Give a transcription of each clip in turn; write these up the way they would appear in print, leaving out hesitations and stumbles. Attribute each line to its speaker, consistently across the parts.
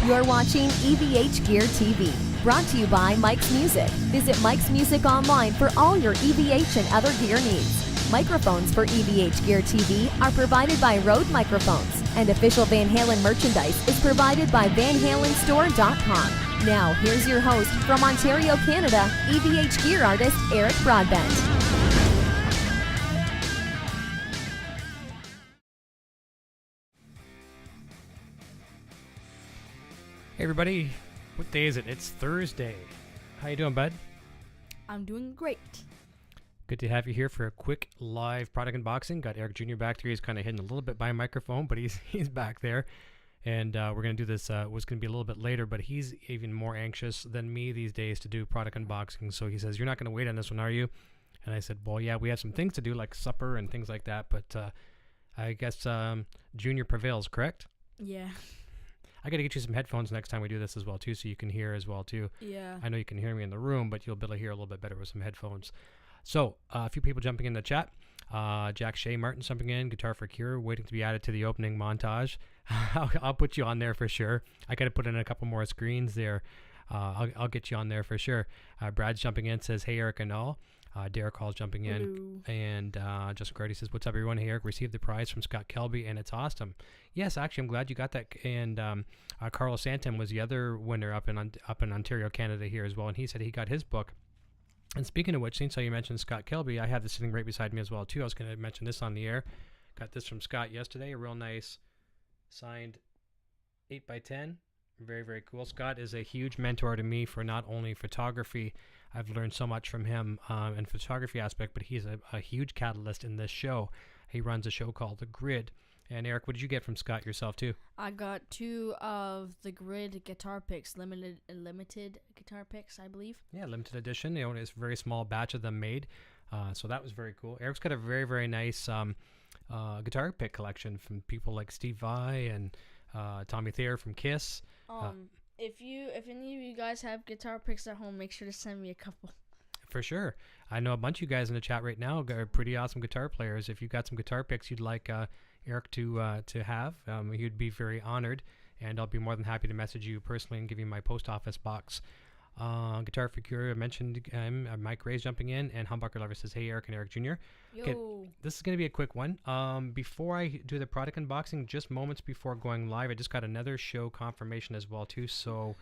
Speaker 1: You're watching EVH Gear TV, brought to you by Mike's Music. Visit Mike's Music online for all your EVH and other gear needs. Microphones for EVH Gear TV are provided by Rode Microphones, and official Van Halen merchandise is provided by VanHalenStore.com. Now, here's your host from Ontario, Canada, EVH Gear artist Eric Broadbent.
Speaker 2: Hey everybody, what day is it? It's Thursday. How you doing, bud?
Speaker 3: I'm doing great.
Speaker 2: Good to have you here for a quick live product unboxing. Got Eric Jr. back there. He's kind of hidden a little bit by a microphone, but he's back there. And we're going to do this, was going to be a little bit later, but he's even more anxious than me these days to do product unboxing. So he says, "You're not going to wait on this one, are you?" And I said, "Well, yeah, we have some things to do like supper and things like that, but I guess Junior prevails, correct?"
Speaker 3: Yeah.
Speaker 2: I got to get you some headphones next time we do this as well, too, so you can hear as well, too.
Speaker 3: Yeah.
Speaker 2: I know you can hear me in the room, but you'll be able to hear a little bit better with some headphones. So, a few people jumping in the chat. Jack Shea Martin jumping in, Guitar for Cure, waiting to be added to the opening montage. I'll put you on there for sure. I got to put in a couple more screens there. I'll get you on there for sure. Brad's jumping in, says, "Hey, Eric and all." Derek Hall's jumping in.
Speaker 3: Hello.
Speaker 2: And Justin Grady says, "What's up, everyone? Hey, Eric, received the prize from Scott Kelby, and it's awesome." Yes, actually, I'm glad you got that. And Carlo Santin was the other winner up in Ontario, Canada here as well. And he said he got his book. And speaking of which, since you mentioned Scott Kelby, I have this sitting right beside me as well, too. I was going to mention this on the air. Got this from Scott yesterday, a real nice signed 8x10. Very, very cool. Scott is a huge mentor to me for not only photography. I've learned so much from him in photography aspect, but he's a huge catalyst in this show. He runs a show called The Grid. And Eric, what did you get from Scott yourself too?
Speaker 3: I got 2 of the Grid guitar picks, limited guitar picks, I believe.
Speaker 2: Yeah, limited edition. You know, it's a very small batch of them made. So that was very cool. Eric's got a very, very nice guitar pick collection from people like Steve Vai and Tommy Thayer from Kiss.
Speaker 3: If any of you guys have guitar picks at home, make sure to send me a couple.
Speaker 2: For sure. I know a bunch of you guys in the chat right now are pretty awesome guitar players. If you've got some guitar picks you'd like Eric to have, he'd be very honored, and I'll be more than happy to message you personally and give you my post office box. Guitar for Cure, I mentioned Mike Ray's jumping in, and Humbucker Lover says, "Hey, Eric and Eric Jr."
Speaker 3: Yo.
Speaker 2: Okay, this is going to be a quick one. Before I do the product unboxing, just moments before going live, I just got another show confirmation as well, too. So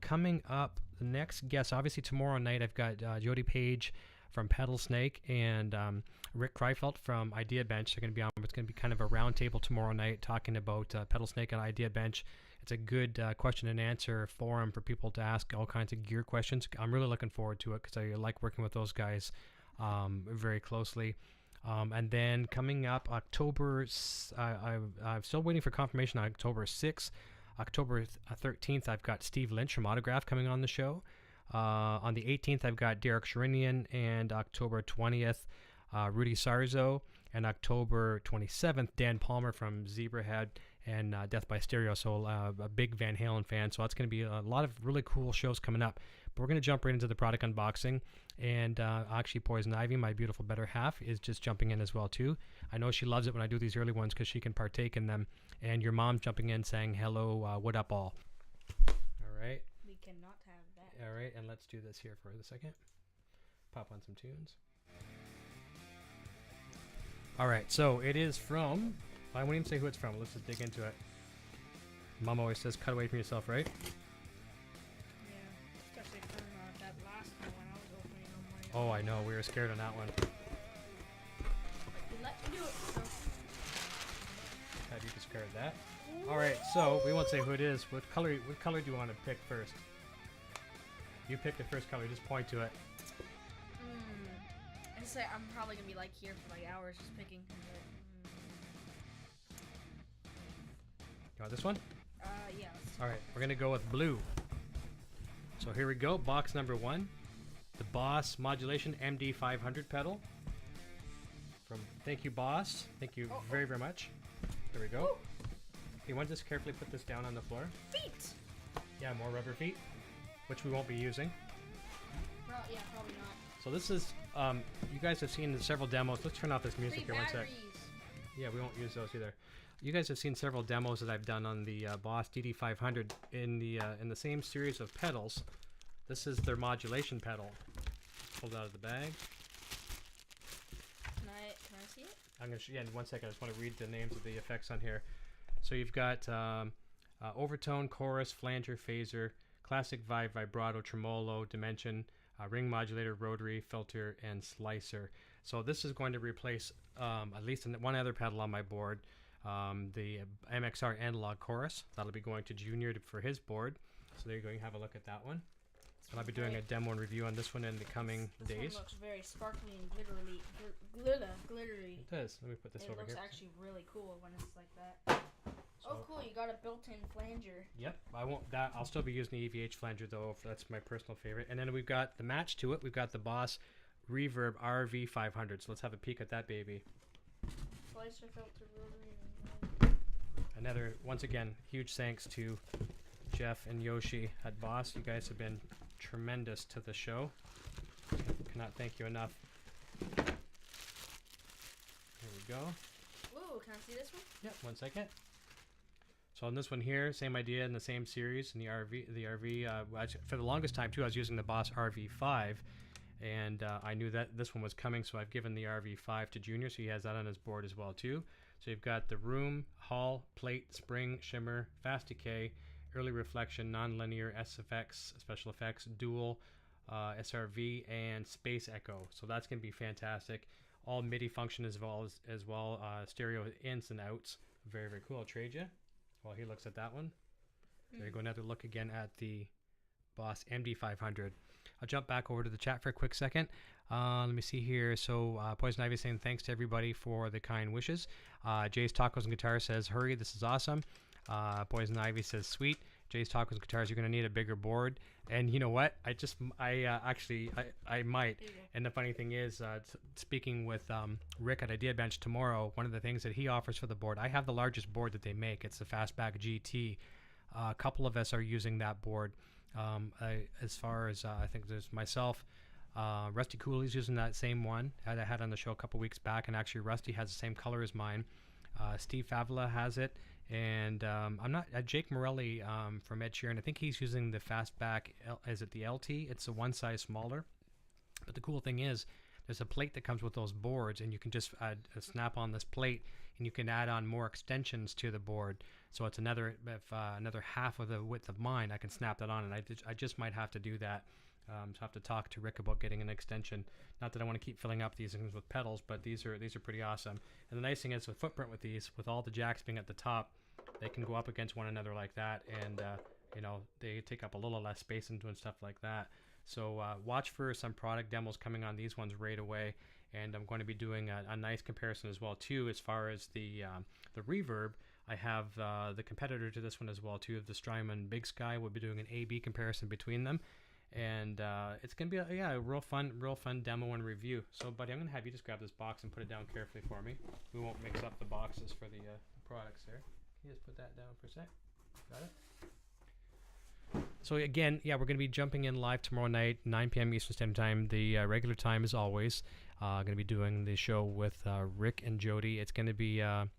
Speaker 2: coming up, the next guest, obviously tomorrow night, I've got Jody Page from Peddle Snake and Rick Kreifelt from Idea Bench. They're going to be on. It's going to be kind of a roundtable tomorrow night talking about Peddle Snake and Idea Bench. It's a good question and answer forum for people to ask all kinds of gear questions. I'm really looking forward to it because I like working with those guys very closely. And then coming up October, I'm still waiting for confirmation on October 6th. October 13th, I've got Steve Lynch from Autograph coming on the show. On the 18th, I've got Derek Sherinian, and October 20th, Rudy Sarzo, and October 27th, Dan Palmer from Zebrahead and Death by Stereo. So a big Van Halen fan. So that's going to be a lot of really cool shows coming up. But we're going to jump right into the product unboxing. And actually, Poison Ivy, my beautiful better half, is just jumping in as well, too. I know she loves it when I do these early ones because she can partake in them. And your mom's jumping in saying, "Hello, what up, all?" All right.
Speaker 3: We cannot have that.
Speaker 2: All right, and let's do this here for a second. Pop on some tunes. All right, so it is from... I won't even say who it's from. Let's just dig into it. Mom always says, cut away from yourself, right?
Speaker 3: Yeah, especially from that last one when I was opening on my...
Speaker 2: Oh, I know. We were scared on that one.
Speaker 3: You let me do it. So.
Speaker 2: Have you scared that? All right, so we won't say who it is. What color do you want to pick first? You pick the first color. Just point to it.
Speaker 3: I say I'm probably gonna be like here for like hours just picking.
Speaker 2: You want this one?
Speaker 3: Yeah.
Speaker 2: All right, we're gonna go with blue. So here we go. Box number 1, the Boss Modulation MD-500 pedal. Thank you, Boss. Thank you very, very much. There we go. Ooh. You want to just carefully put this down on the floor?
Speaker 3: Feet.
Speaker 2: Yeah, more rubber feet, which we won't be using.
Speaker 3: Yeah, probably not.
Speaker 2: So this is, you guys have seen several demos. Let's turn off this music here one sec. Yeah, we won't use those either. You guys have seen several demos that I've done on the Boss DD-500 in the same series of pedals. This is their modulation pedal. Pulled out of the bag.
Speaker 3: Can I see it?
Speaker 2: I'm gonna in 1 second. I just want to read the names of the effects on here. So you've got overtone, chorus, flanger, phaser, classic vibe, vibrato, tremolo, dimension, ring modulator, rotary, filter, and slicer. So this is going to replace at least one other pedal on my board, the Mxr Analog Chorus. That'll be going to Junior for his board. So there you go. You can have a look at that one. And I'll be doing a demo and review on this one in the coming days.
Speaker 3: This one looks very sparkly and glittery.
Speaker 2: It does. Let me put this over here.
Speaker 3: It looks actually really cool when it's like that. Oh, cool! You got a built-in flanger.
Speaker 2: Yep, I won't. That I'll still be using the EVH flanger though. If that's my personal favorite. And then we've got the match to it. We've got the Boss Reverb RV-500. So let's have a peek at that baby.
Speaker 3: Slicer, filter, rotary.
Speaker 2: Another, once again, huge thanks to Jeff and Yoshi at Boss. You guys have been tremendous to the show. Cannot thank you enough. There we go.
Speaker 3: Ooh, can I see this one?
Speaker 2: Yep, 1 second. So on this one here, same idea in the same series in the RV. For the longest time too, I was using the Boss RV-5, and I knew that this one was coming, so I've given the RV-5 to Junior, so he has that on his board as well too. So you've got the room, hall, plate, spring, shimmer, fast decay, early reflection, non-linear, SFX, special effects, dual, SRV, and space echo. So that's going to be fantastic. All MIDI function as well, stereo ins and outs. Very, very cool. I'll trade you while he looks at that one. There you go. Another look again at the Boss MD-500. I'll jump back over to the chat for a quick second. Let me see here. So Poison Ivy saying thanks to everybody for the kind wishes. Jay's Tacos and Guitar says, hurry, this is awesome. Poison Ivy says, sweet. Jay's Tacos and Guitars, you're going to need a bigger board. And you know what? I might. And the funny thing is, speaking with Rick at Idea Bench tomorrow, one of the things that he offers for the board, I have the largest board that they make. It's the Fastback GT. A couple of us are using that board. As far as I think there's myself, Rusty Cooley's using that same one that I had on the show a couple weeks back, and actually Rusty has the same color as mine. Steve Favela has it, and I'm not Jake Morelli from Ed Sheeran. I think he's using the Fastback. Is it the LT? It's a one size smaller. But the cool thing is, there's a plate that comes with those boards, and you can just snap on this plate, and you can add on more extensions to the board. So it's another half of the width of mine. I can snap that on, and I just might have to do that. So I have to talk to Rick about getting an extension. Not that I want to keep filling up these things with pedals, but these are pretty awesome. And the nice thing is, the footprint with these, with all the jacks being at the top, they can go up against one another like that, and they take up a little less space and doing stuff like that. So watch for some product demos coming on these ones right away, and I'm going to be doing a nice comparison as well too. As far as the reverb, I have the competitor to this one as well too, of the Strymon Big Sky. We'll be doing an A/B comparison between them, and it's gonna be a real fun demo and review. So, buddy, I'm gonna have you just grab this box and put it down carefully for me. We won't mix up the boxes for the products there. Can you just put that down for a sec? Got it. So again, we're going to be jumping in live tomorrow night, 9 p.m. Eastern Standard Time. The regular time as always. Going to be doing the show with Rick and Jody. It's going to be a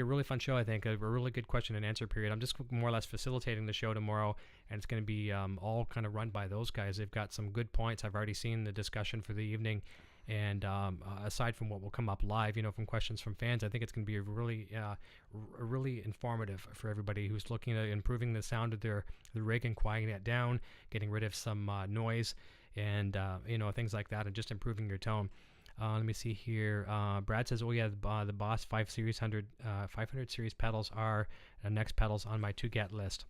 Speaker 2: really fun show. I think a really good question and answer period. I'm just more or less facilitating the show tomorrow, and it's going to be all kind of run by those guys. They've got some good points. I've already seen the discussion for the evening. And aside from what will come up live, from questions from fans, I think it's going to be really informative for everybody who's looking at improving the sound of the rig and quieting it down, getting rid of some noise, and things like that, and just improving your tone. Let me see here. Brad says, "Oh yeah, the Boss 500 series pedals are the next pedals on my to get list."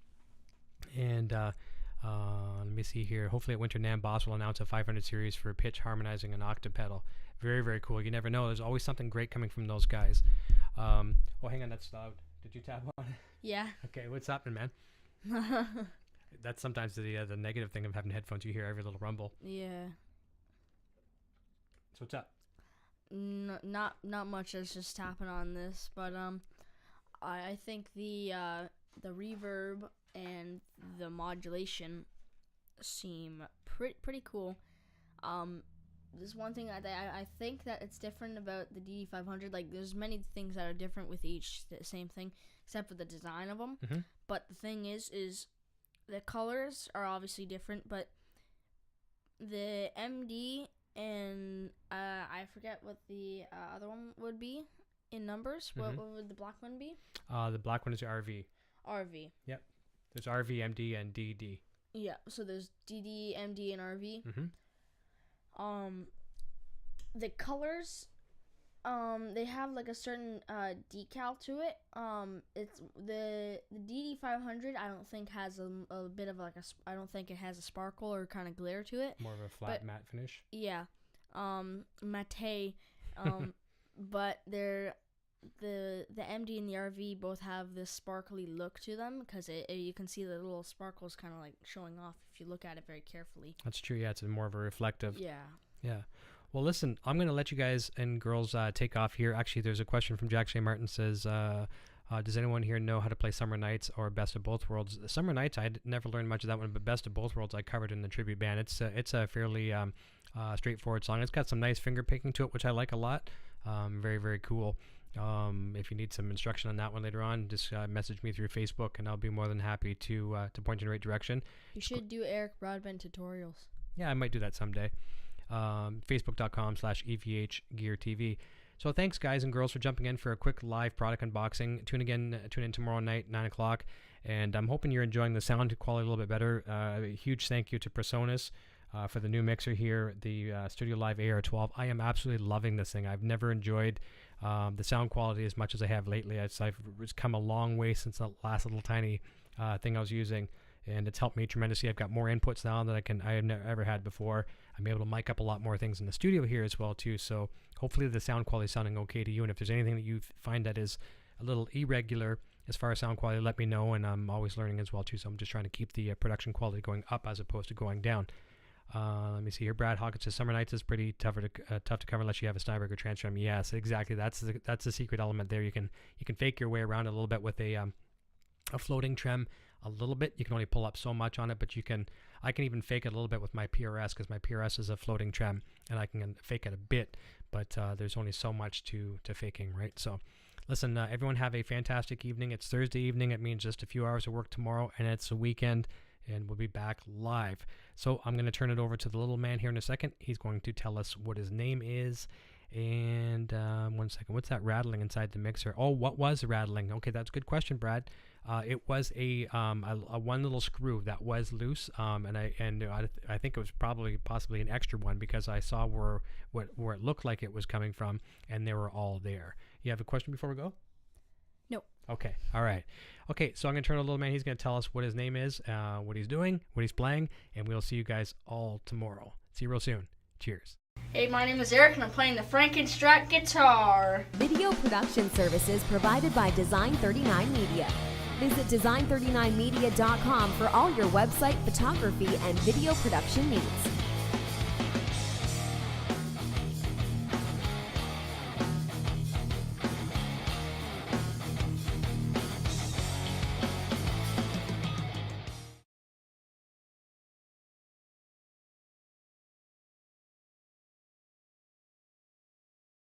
Speaker 2: And let me see here. Hopefully at Winter NAMM, Boss will announce a 500 series for pitch harmonizing and octave pedal. Very, very cool. You never know. There's always something great coming from those guys. Oh, hang on. That's loud. Did you tap on it?
Speaker 3: Yeah.
Speaker 2: Okay. What's happening, man? That's sometimes the negative thing of having headphones. You hear every little rumble.
Speaker 3: Yeah.
Speaker 2: So what's up?
Speaker 3: Not much. That's just tapping on this, but I think the reverb and the modulation seem pretty cool. there's one thing that I think that it's different about the DD-500. Like, there's many things that are different with each same thing, except for the design of them.
Speaker 2: Mm-hmm.
Speaker 3: But the thing is the colors are obviously different. But the MD and I forget what the other one would be in numbers.
Speaker 2: Mm-hmm.
Speaker 3: What would the black one be?
Speaker 2: The black one is RV.
Speaker 3: RV.
Speaker 2: Yep. There's RV, MD, and DD.
Speaker 3: Yeah. So there's DD, MD, and RV.
Speaker 2: Mm-hmm.
Speaker 3: The colors, they have like a certain decal to it. It's the DD-500. I don't think has a bit of like I don't think it has a sparkle or kind of glare to it.
Speaker 2: More of a flat matte finish.
Speaker 3: Yeah, matte. But they're the MD and the RV both have this sparkly look to them because you can see the little sparkles kind of like showing off if you look at it very carefully.
Speaker 2: That's true. Yeah, it's more of a reflective.
Speaker 3: Yeah.
Speaker 2: Yeah. Well, listen, I'm going to let you guys and girls take off here. Actually, there's a question from Jack J. Martin says, does anyone here know how to play Summer Nights or Best of Both Worlds? Summer Nights, I never learned much of that one, but Best of Both Worlds I covered in the tribute band. It's a fairly straightforward song. It's got some nice finger picking to it, which I like a lot. Very, very cool. If you need some instruction on that one later on, just message me through Facebook, and I'll be more than happy to point you in the right direction.
Speaker 3: You should do Eric Broadbent tutorials.
Speaker 2: Yeah, I might do that someday. Facebook.com/EVHGearTV. So thanks, guys and girls, for jumping in for a quick live product unboxing. Tune in tomorrow night, 9 o'clock. And I'm hoping you're enjoying the sound quality a little bit better. A huge thank you to Presonus for the new mixer here, the Studio Live AR12. I am absolutely loving this thing. I've never enjoyed the sound quality as much as I have lately. I've come a long way since the last little tiny thing I was using. And it's helped me tremendously. I've got more inputs now that I have never ever had before. I'm able to mic up a lot more things in the studio here as well too. So hopefully the sound quality is sounding okay to you. And if there's anything that you find that is a little irregular as far as sound quality, let me know. And I'm always learning as well too. So I'm just trying to keep the production quality going up as opposed to going down. Let me see here. Brad Hawkins says Summer Nights is pretty tough to cover unless you have a Steinberger transfer. Yes, exactly. That's the secret element there. You can fake your way around a little bit with a floating trem. A little bit. You can only pull up so much on it, but I can even fake it a little bit with my PRS because my PRS is a floating trem, and I can fake it a bit, but there's only so much to faking, right? So listen, everyone have a fantastic evening. It's Thursday evening. It means just a few hours of work tomorrow, and it's a weekend, and we'll be back live. So I'm going to turn it over to the little man here in a second. He's going to tell us what his name is. And 1 second, what's that rattling inside the mixer? Oh, what was rattling? Okay, that's a good question, Brad. It was a one little screw that was loose, and I think it was possibly an extra one because I saw where it looked like it was coming from, and they were all there. You have a question before we go?
Speaker 3: No.
Speaker 2: Okay. All right. Okay. So I'm gonna turn to the little man. He's gonna tell us what his name is, what he's doing, what he's playing, and we'll see you guys all tomorrow. See you real soon. Cheers.
Speaker 3: Hey, my name is Eric, and I'm playing the Frankenstrat guitar.
Speaker 1: Video production services provided by Design 39 Media. Visit design39media.com for all your website, photography, and video production needs.